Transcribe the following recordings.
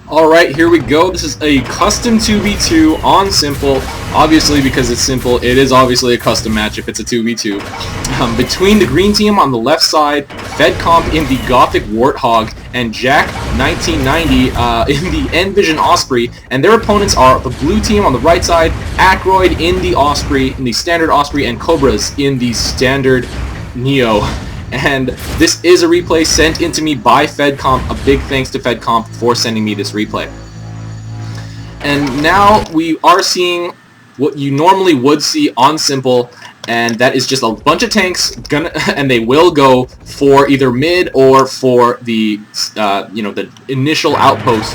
Alright, here we go. This is a custom 2v2 on Simple. Obviously, because it's Simple, it is obviously a custom match if it's a 2v2. Between the green team on the left side, Fedcomp in the Gothic Warthog, and Jack1990 in the Envision Osprey, and their opponents are the blue team on the right side, Ackroyd in the Osprey, in the standard Osprey, and Cobras in the standard Neo. And this is a replay sent in to me by Fedcomp. A big thanks to Fedcomp for sending me this replay. And now we are seeing what you normally would see on Simple, and that is just a bunch of tanks and they will go for either mid or for the the initial outpost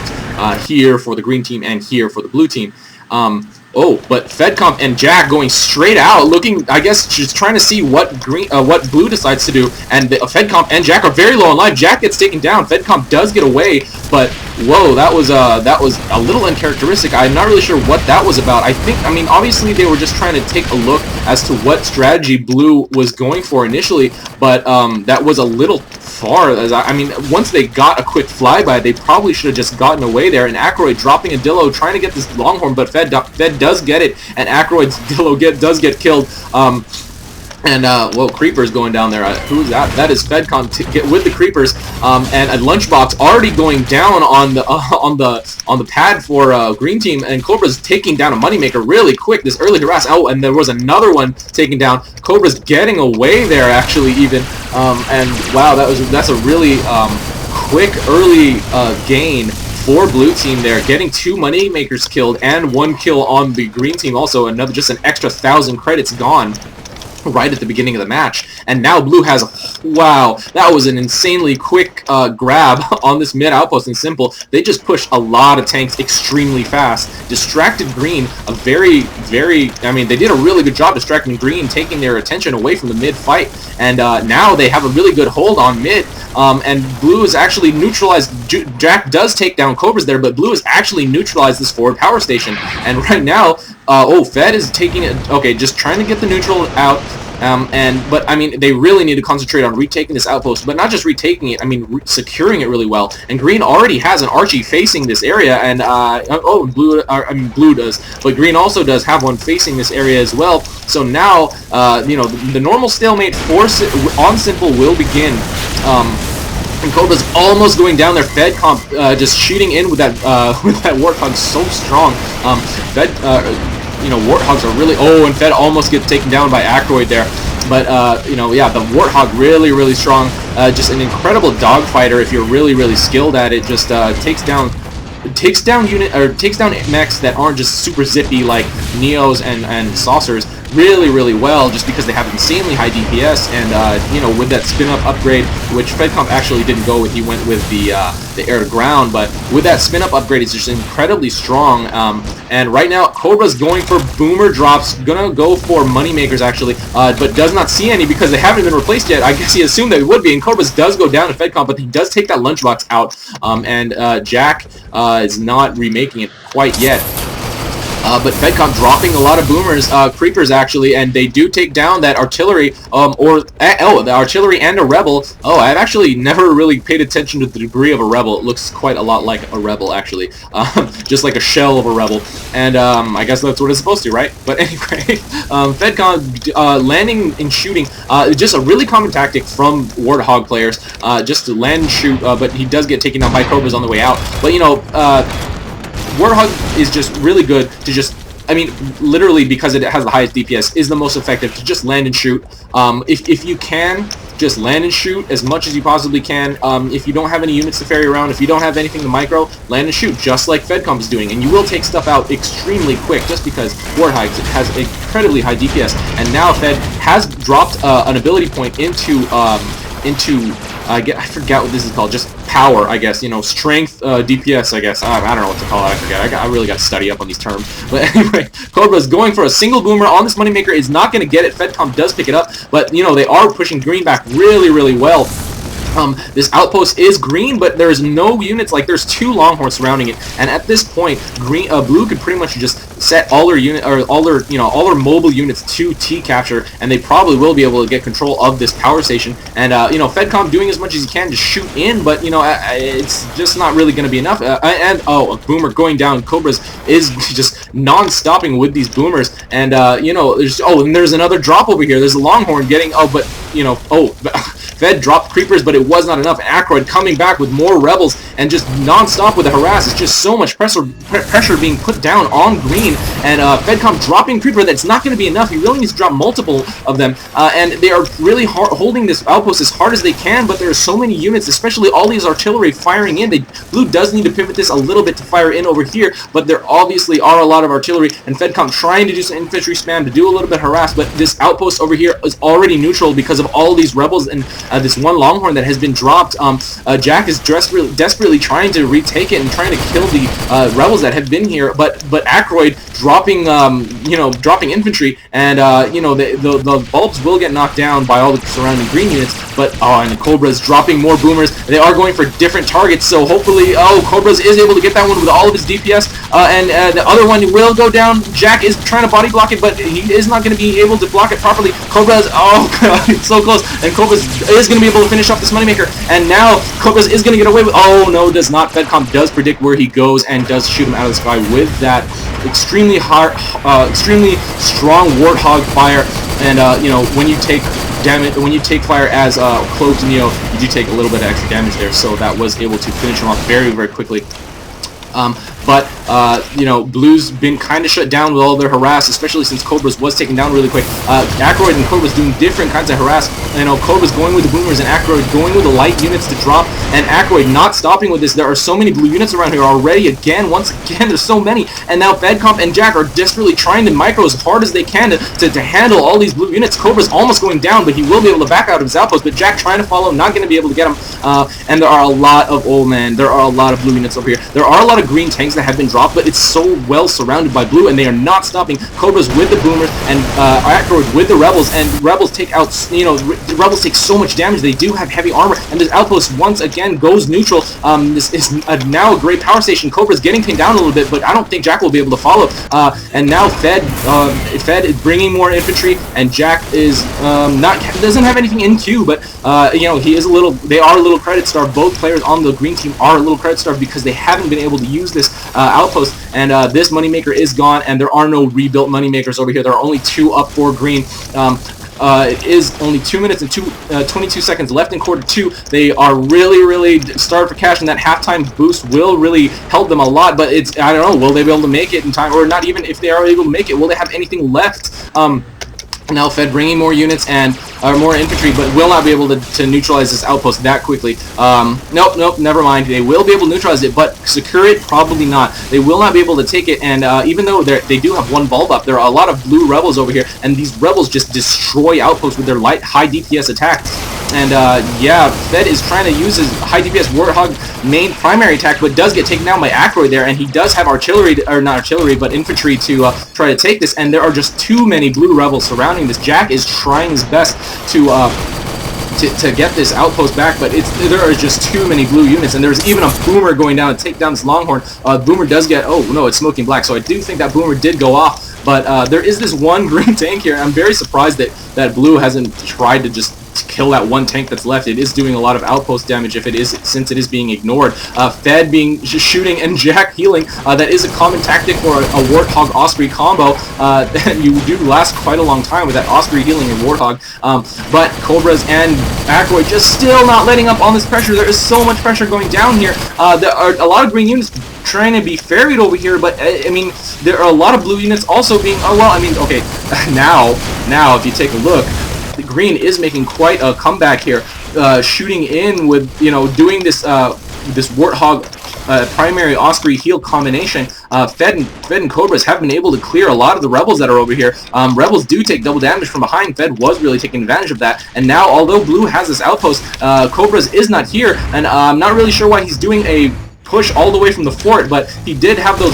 here for the green team and here for the blue team. But Fedcomp and Jack going straight out, looking, I guess, just trying to see what blue decides to do. And Fedcomp and Jack are very low on life. Jack gets taken down. Fedcomp does get away, but whoa, that was a little uncharacteristic. I'm not really sure what that was about. I mean, obviously they were just trying to take a look as to what strategy blue was going for initially, but that was a little far. I mean, once they got a quick flyby, they probably should have just gotten away there. And Ackroyd dropping a Dillo, trying to get this Longhorn, but Fed does get it, and Ackroyd's Dillo does get killed. Whoa, Creepers going down there. Who's that? That is Fedcomp with the Creepers, and a Lunchbox already going down on the pad for Green Team, and Cobra's taking down a Moneymaker really quick. This early harass. Oh, and there was another one taken down. Cobra's getting away there actually even, and wow, that's a really quick early gain for blue team there, getting 2 Moneymakers killed and 1 kill on the green team. Also another, just an extra 1,000 credits gone right at the beginning of the match. And now blue has, wow, that was an insanely quick grab on this mid outpost in Simple. They just pushed a lot of tanks extremely fast, distracted green a very, I mean, they did a really good job distracting green, taking their attention away from the mid fight, and now they have a really good hold on mid, and blue is actually neutralized. Jack does take down Cobras there, but blue has actually neutralized this forward power station, and right now Fed is taking it, okay, just trying to get the neutral out, but I mean, they really need to concentrate on retaking this outpost, but not just retaking it, I mean, securing it really well. And green already has an Archie facing this area, and blue does, but green also does have one facing this area as well. So now, the normal stalemate force on Simple will begin. And Cobra's almost going down there. Fedcomp just shooting in with that Warthog so strong. Warthogs are really, and Fed almost gets taken down by Ackroyd there. But yeah, the Warthog really strong. Just an incredible dogfighter if you're really skilled at it. Just takes down mechs that aren't just super zippy like Neos and Saucers really well, just because they have insanely high DPS, and with that spin up upgrade, which Fedcomp actually didn't go with, he went with the air to ground, but with that spin up upgrade, it's just incredibly strong. And right now Cobra's going for boomer drops, gonna go for Moneymakers actually, but does not see any because they haven't been replaced yet. I guess he assumed they would be, and Cobras does go down to Fedcomp, but he does take that Lunchbox out, and Jack is not remaking it quite yet. But Fedcomp dropping a lot of boomers, creepers actually, and they do take down that artillery, the artillery and a rebel. Oh, I've actually never really paid attention to the degree of a rebel. It looks quite a lot like a rebel actually, just like a shell of a rebel, and I guess that's what it's supposed to, right? But anyway, Fedcomp landing and shooting, just a really common tactic from Warthog players, just to land and shoot, but he does get taken down by Cobras on the way out. But Warthog is just really good to just, I mean, literally because it has the highest DPS, is the most effective to just land and shoot. If you can, just land and shoot as much as you possibly can. If you don't have any units to ferry around, if you don't have anything to micro, land and shoot, just like Fedcomp is doing. And you will take stuff out extremely quick, just because Warthog has incredibly high DPS. And now Fed has dropped an ability point into I forget what this is called, just power, I guess, strength, DPS, I guess. I don't know what to call it, I forget. I really got to study up on these terms. But anyway, Cobra's going for a single boomer on this Moneymaker, is not going to get it. Fedcomp does pick it up, but, they are pushing green back really well. This outpost is green, but there's no units, like there's 2 Longhorns surrounding it, and at this point, blue could pretty much just set all their unit or all their mobile units to T capture, and they probably will be able to get control of this power station. And Fedcomp doing as much as he can to shoot in, but it's just not really going to be enough. A boomer going down. Cobras is just non-stopping with these boomers, and there's another drop over here. There's a Longhorn getting Fed dropped creepers, but it was not enough. Ackroyd coming back with more rebels and just non-stop with the harass. It's just so much pressure being put down on green, and Fedcomp dropping creeper. That's not going to be enough. He really needs to drop multiple of them, and they are really holding this outpost as hard as they can, but there are so many units, especially all these artillery firing in. Blue does need to pivot this a little bit to fire in over here, but there obviously are a lot of artillery, and Fedcomp trying to do some infantry spam to do a little bit of harass, but this outpost over here is already neutral because of all these rebels and this one Longhorn that has been dropped. Jack is desperately trying to retake it and trying to kill the rebels that have been here, but Ackroyd dropping dropping infantry, and the bulbs will get knocked down by all the surrounding green units, but and the Cobras dropping more boomers. They are going for different targets, so hopefully Cobras is able to get that one with all of his DPS, and the other one will go down. Jack is trying to body block it, but he is not going to be able to block it properly. Cobras, it's so close, and Cobras is going to be able to finish off this moneymaker, and now Cobras is going to get away with, no, does not. Fedcomp does predict where he goes and does shoot him out of the sky with that extremely extremely strong Warthog fire, and when you take damage, when you take fire as Cloaked Neo, you do take a little bit of extra damage there, so that was able to finish him off very, very quickly. Blue's been kind of shut down with all their harass, especially since Cobras was taken down really quick. Ackroyd and Cobras doing different kinds of harass. Cobras going with the boomers and Ackroyd going with the light units to drop, and Ackroyd not stopping with this. There are so many blue units around here already. Once again, there's so many, and now Fedcomp and Jack are desperately trying to micro as hard as they can to handle all these blue units. Cobra's almost going down, but he will be able to back out of his outpost, but Jack trying to follow, not going to be able to get him. And there are a lot of blue units over here. There are a lot of green tanks that have been dropped, but it's so well surrounded by blue, and they are not stopping. Cobras with the boomers and Ackroyd with the rebels, and rebels take out, rebels take so much damage. They do have heavy armor, and this outpost once again goes neutral. This is now a great power station. Cobra's getting pinned down a little bit, but I don't think Jack will be able to follow. And now Fed is bringing more infantry, and Jack is doesn't have anything in queue, but he is they are a little credit star. Both players on the green team are a little credit star because they haven't been able to use this outpost, and this moneymaker is gone, and there are no rebuilt moneymakers over here. There are only 2 up for green. It is only 2 minutes and 22 seconds left in quarter 2. They are really starved for cash, and that halftime boost will really help them a lot, but I don't know, will they be able to make it in time, or not even if they are able to make it, will they have anything left? Now Fed bringing more units and more infantry, but will not be able to neutralize this outpost that quickly. Nope, never mind. They will be able to neutralize it, but secure it, probably not. They will not be able to take it, and even though they do have 1 bulb up, there are a lot of blue rebels over here, and these rebels just destroy outposts with their high DPS attacks. And Fed is trying to use his high DPS Warthog main primary attack, but does get taken down by Ackroyd there, and he does have artillery, or not artillery, but infantry to try to take this, and there are just too many blue rebels surrounding this. Jack is trying his best to get this outpost back, but there are just too many blue units, and there's even a boomer going down to take down this Longhorn. Boomer does get, it's smoking black, so I do think that boomer did go off, but there is this one green tank here, and I'm very surprised that blue hasn't tried to just kill that one tank that's left. It is doing a lot of outpost damage since it is being ignored. Fed being just shooting and Jack healing. That is a common tactic for a Warthog Osprey combo. You do last quite a long time with that Osprey healing and Warthog. But Cobras and Ackroyd just still not letting up on this pressure. There is so much pressure going down here. There are a lot of green units trying to be ferried over here, but there are a lot of blue units also being, okay, now if you take a look, the green is making quite a comeback here, shooting in with, doing this Warthog primary Osprey heal combination. Fed and Cobras have been able to clear a lot of the rebels that are over here. Rebels do take double damage from behind. Fed was really taking advantage of that, and now although blue has this outpost, Cobras is not here, and I'm not really sure why he's doing a push all the way from the fort, but he did have those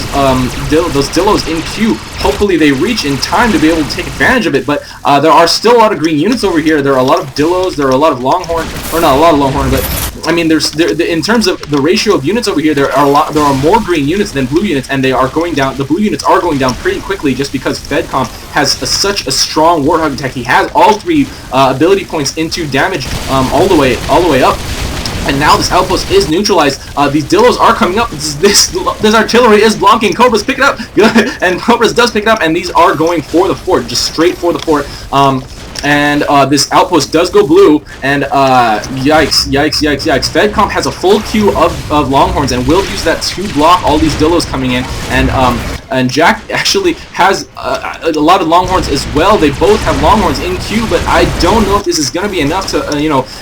Dillos in queue. Hopefully they reach in time to be able to take advantage of it, but there are still a lot of green units over here. There are a lot of Dillos, there are a lot of Longhorn, or not a lot of Longhorn, but I mean, in terms of the ratio of units over here, there are more green units than blue units, and they are going down. The blue units are going down pretty quickly just because Fedcomp has such a strong Warthog attack. He has all 3 ability points into damage all the way up. And now this outpost is neutralized. These Dillos are coming up. This artillery is blocking. Cobras pick it up. Good. And Cobras does pick it up. And these are going for the fort. Just straight for the fort. And this outpost does go blue. And yikes. Fedcomp has a full queue of Longhorns and will use that to block all these Dillos coming in. And Jack actually has a lot of Longhorns as well. They both have Longhorns in queue, but I don't know if this is going to be enough to,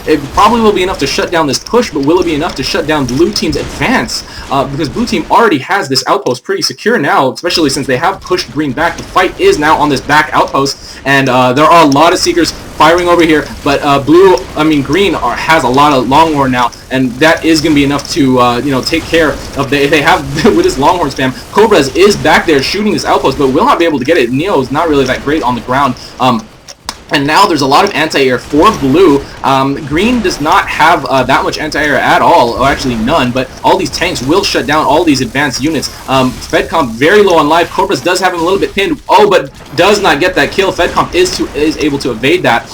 it probably will be enough to shut down this push, but will it be enough to shut down blue team's advance? Because blue team already has this outpost pretty secure now, especially since they have pushed green back. The fight is now on this back outpost, and there are a lot of Seekers firing over here, but green has a lot of Longhorn now, and that is going to be enough to take care of they have with this Longhorn spam. Cobras is back there shooting this outpost, but will not be able to get it. Neo is not really that great on the ground. And now there's a lot of anti-air for blue. Green does not have that much anti-air at all, or actually none, but all these tanks will shut down all these advanced units. Fedcomp very low on life. Cobras does have him a little bit pinned, but does not get that kill. Fedcomp is able to evade that.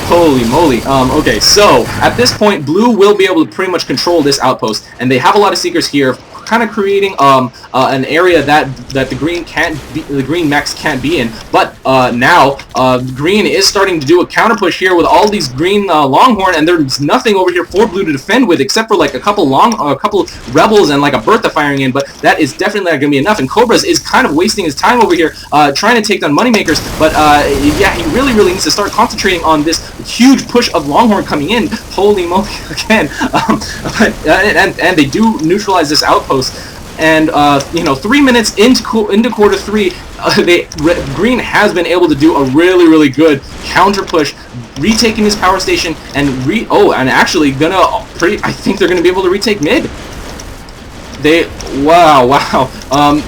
Holy moly. Okay, so at this point, blue will be able to pretty much control this outpost, and they have a lot of Seekers here, kind of creating an area that the green mechs can't be in. But now green is starting to do a counter push here with all these green Longhorn, and there's nothing over here for blue to defend with except for like a couple rebels and like a Bertha firing in. But that is definitely not going to be enough. And Cobras is kind of wasting his time over here trying to take down Moneymakers. But yeah, he really needs to start concentrating on this huge push of Longhorn coming in. Holy moly, again. And they do neutralize this outpost. And 3 minutes into quarter 3, green has been able to do a really good counter push, retaking his power station, and actually I think they're gonna be able to retake mid. Wow.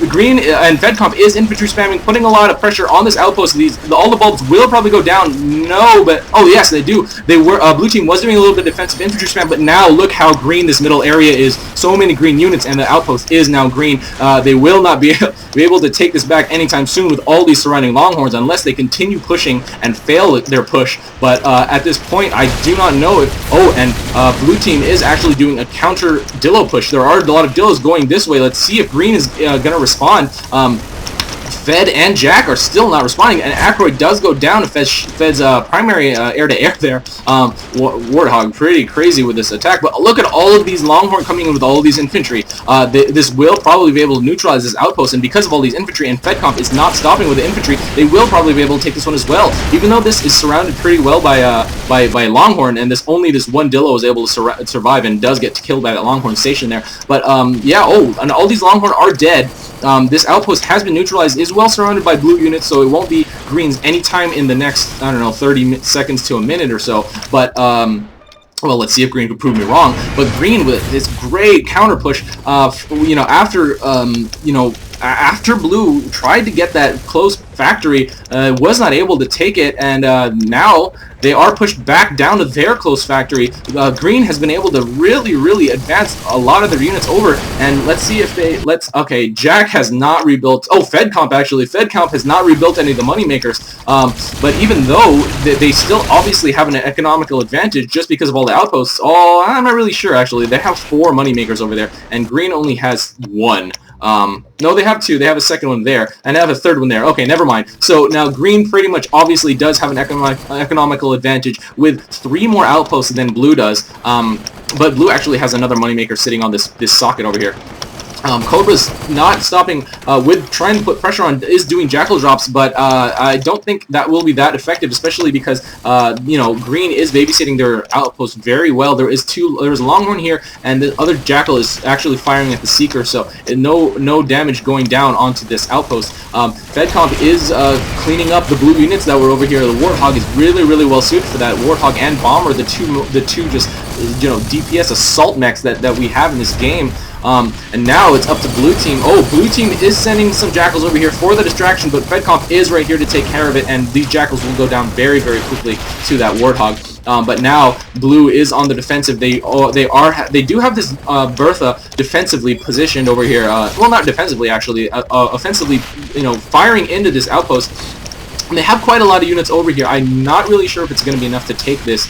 Green and Fedcomp is infantry spamming, putting a lot of pressure on this outpost. All the bulbs will probably go down. No, but yes, they do. Blue team was doing a little bit of defensive infantry spam, but now look how green this middle area is. So many green units, and the outpost is now green. They will not be able to take this back anytime soon with all these surrounding Longhorns, unless they continue pushing and fail their push. But at this point, I do not know if. Blue team is actually doing a counter Dillo push. There are a lot of Dillos going this way. Let's see if green is going to respond. Fed and Jack are still not responding, and Ackroyd does go down to Fed's primary air-to-air there. Warthog pretty crazy with this attack, but look at all of these Longhorn coming in with all of these infantry. This will probably be able to neutralize this outpost, and because of all these infantry, and Fedcomp is not stopping with the infantry, they will probably be able to take this one as well, even though this is surrounded pretty well by Longhorn, and only this one Dillo is able to survive and does get killed by that Longhorn station there. But yeah, and all these Longhorn are dead. This outpost has been neutralized, is well surrounded by blue units, so it won't be greens anytime in the next, I don't know, 30 seconds to a minute or so. But well, let's see if green can prove me wrong. But green with this great counter push, after blue tried to get that close factory, was not able to take it, and now they are pushed back down to their close factory. Green has been able to really advance a lot of their units over, and let's see if okay, Jack has not rebuilt. Fedcomp actually. Fedcomp has not rebuilt any of the Moneymakers, but even though they still obviously have an economical advantage just because of all the outposts. I'm not really sure actually. They have 4 Moneymakers over there, and green only has 1. No, they have 2. They have a second one there, and they have a third one there. Okay, never mind. So now green pretty much obviously does have an economical advantage with 3 more outposts than blue does. But blue actually has another Moneymaker sitting on this socket over here. Cobra's not stopping with trying to put pressure on, is doing Jackal drops, but I don't think that will be that effective, especially because green is babysitting their outpost very well. There's Longhorn here, and the other Jackal is actually firing at the Seeker, so no damage going down onto this outpost. Fedcomp is cleaning up the blue units that were over here. The Warthog is really well suited for that. Warthog and Bomber, the two just DPS assault mechs that we have in this game. And now it's up to blue team. Blue team is sending some Jackals over here for the distraction, but Fedcomp is right here to take care of it, and these Jackals will go down very quickly to that Warthog. but now blue is on the defensive. They do have this Bertha defensively positioned over here. Well, not defensively actually, offensively, firing into this outpost. And they have quite a lot of units over here. I'm not really sure if it's going to be enough to take this.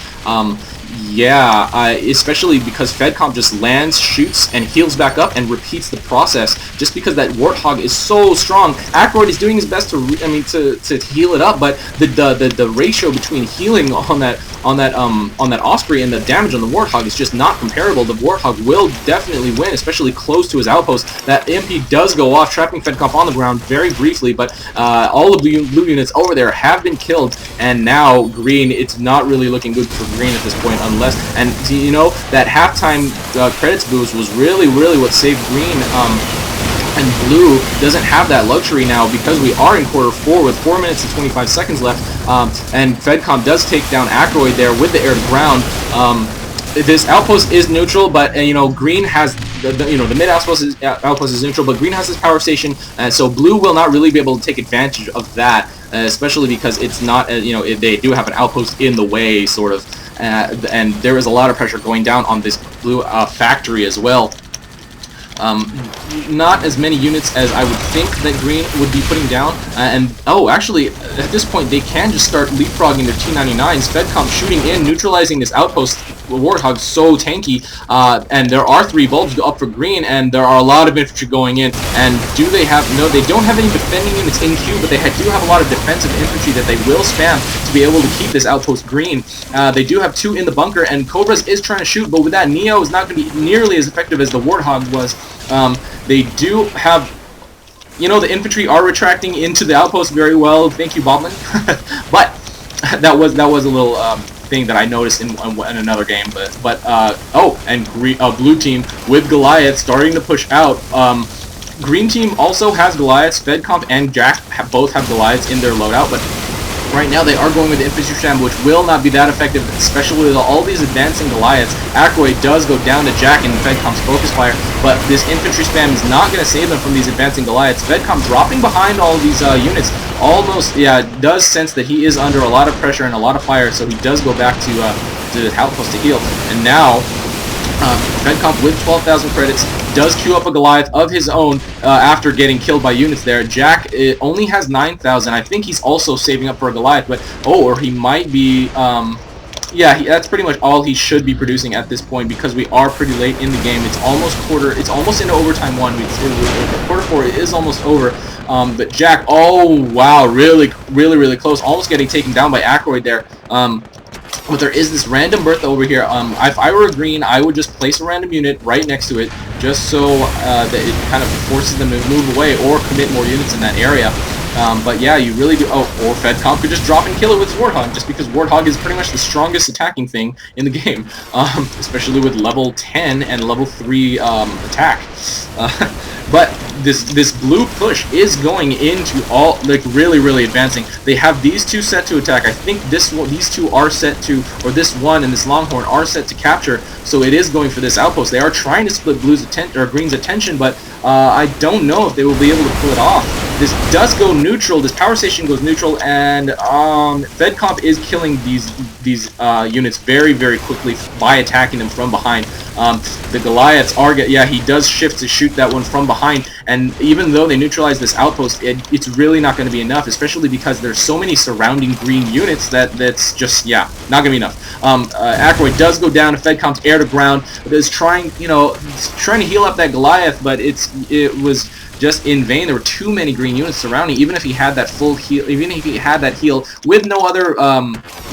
Yeah, especially because Fedcomp just lands, shoots, and heals back up and repeats the process. Just because that Warthog is so strong, Ackroyd is doing his best to heal it up, but the ratio between healing on that Osprey and the damage on the Warthog is just not comparable. The Warthog will definitely win, especially close to his outpost. That EMP does go off, trapping Fedcomp on the ground very briefly, but all of the blue units over there have been killed, and now green, it's not really looking good for green at this point, unless, and that halftime credits boost was really what saved green, and blue doesn't have that luxury now because we are in quarter 4 with 4 minutes and 25 seconds left, and Fedcomp does take down Ackroyd there with the air to ground. This outpost is neutral, but green has the mid outpost is neutral, but green has this power station, so blue will not really be able to take advantage of that, especially because it's not they do have an outpost in the way, sort of, and there is a lot of pressure going down on this blue factory as well. Not as many units as I would think that green would be putting down, and actually at this point they can just start leapfrogging their T-99s. Fedcomp shooting in, neutralizing this outpost. Warthog so tanky, and there are 3 bulbs up for green, and there are a lot of infantry going in. And do they have, no, they don't have any defending units in queue, but they do have a lot of defensive infantry that they will spam to be able to keep this outpost green. They do have 2 in the bunker, and Cobras is trying to shoot, but with that Neo is not going to be nearly as effective as the Warthog was. They do have, the infantry are retracting into the outpost very well. Thank you, Boblin. But that was a little thing that I noticed in another game. And blue team with Goliath starting to push out. Green team also has Goliaths. Fedcomp and Jack both have Goliaths in their loadout, but right now they are going with the infantry spam, which will not be that effective, especially with all these advancing Goliaths. Ackroyd does go down to Jack and Fedcomp's focus fire, but this infantry spam is not going to save them from these advancing Goliaths. Fedcomp dropping behind all these units, almost, does sense that he is under a lot of pressure and a lot of fire, so he does go back to the outpost to heal. And now Fedcomp with 12,000 credits does queue up a Goliath of his own after getting killed by units there. Jack only has 9,000. I think he's also saving up for a Goliath, but or he might be. That's pretty much all he should be producing at this point because we are pretty late in the game. It's almost into overtime 1. Quarter 4 is almost over. But Jack, oh wow, really close, almost getting taken down by Ackroyd there. But there is this random Bertha over here. If I were a green, I would just place a random unit right next to it, just so that it kind of forces them to move away or commit more units in that area. But yeah, you really do. Or Fedcomp could just drop and kill it with his Warthog, just because Warthog is pretty much the strongest attacking thing in the game, especially with level 10 and level 3 attack. But this blue push is going into all, really advancing. They have these 2 set to attack. I think these 2 are set to, or this one and this Longhorn are set to capture. So it is going for this outpost. They are trying to split green's attention, but I don't know if they will be able to pull it off. This does go neutral. This power station goes neutral, and Fedcomp is killing these units very quickly by attacking them from behind. The Goliaths are he does shift to shoot that one from behind, and even though they neutralize this outpost, it's really not going to be enough, especially because there's so many surrounding green units that's just not going to be enough. Ackroyd does go down to Fedcomp's air to ground. Is trying to heal up that Goliath, but it was just in vain. There were too many green units surrounding. Even if he had that full heal, even if he had that heal with no other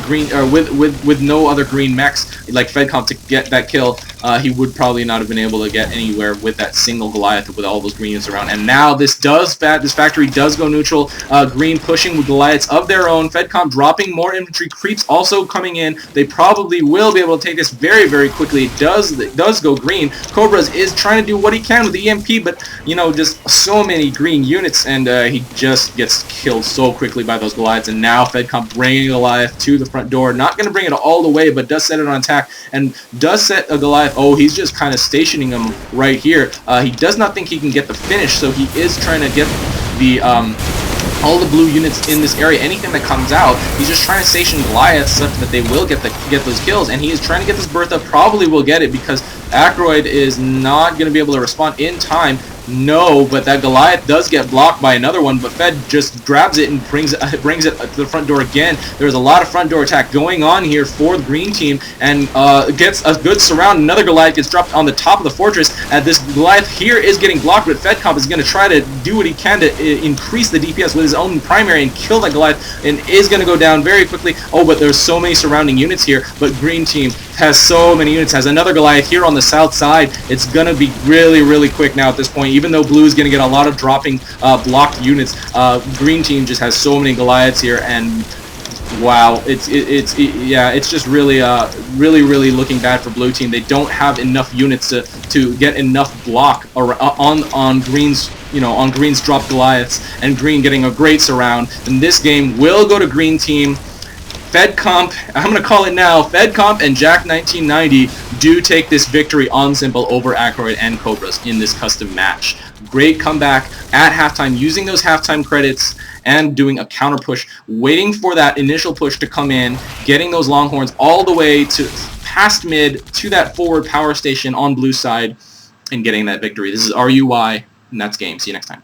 green, or with no other green mechs like Fedcomp to get that kill, he would probably not have been able to get anywhere with that single Goliath with all those green units around. And now this factory does go neutral. Green pushing with Goliaths of their own. Fedcomp dropping more infantry. Creeps also coming in. They probably will be able to take this very quickly. It does go green. Cobras is trying to do what he can with the EMP, but just so many green units, and he just gets killed so quickly by those Goliaths. And now Fedcomp bringing Goliath to the front door. Not going to bring it all the way, but does set it on attack, and does set a Goliath. Oh, he's just kind of stationing him right here. He does not think he can get the finish, so he is trying to get the all the blue units in this area, anything that comes out, he's just trying to station Goliaths such that they will get those kills, and he is trying to get this Bertha, probably will get it because Ackroyd is not going to be able to respond in time. No, but that Goliath does get blocked by another one, but Fed just grabs it and brings it to the front door again. There's a lot of front door attack going on here for the green team, and gets a good surround. Another Goliath gets dropped on the top of the fortress, and this Goliath here is getting blocked, but Fedcomp is going to try to do what he can to increase the DPS with his own primary and kill that Goliath, and is going to go down very quickly. Oh, but there's so many surrounding units here, but green team has so many units, has another Goliath here on the south side. It's going to be really, really quick now at this point. Even though blue is going to get a lot of dropping blocked units, green team just has so many Goliaths here, and wow, it's just really really looking bad for blue team. They don't have enough units to get enough block on green's, on green's drop Goliaths, and green getting a great surround. And this game will go to green team. Fedcomp, I'm going to call it now, Fedcomp and Jack1990 do take this victory on Simple over Ackroyd and Cobras in this custom match. Great comeback at halftime, using those halftime credits and doing a counter push, waiting for that initial push to come in, getting those Longhorns all the way to past mid to that forward power station on blue side, and getting that victory. This is RUI, and that's game. See you next time.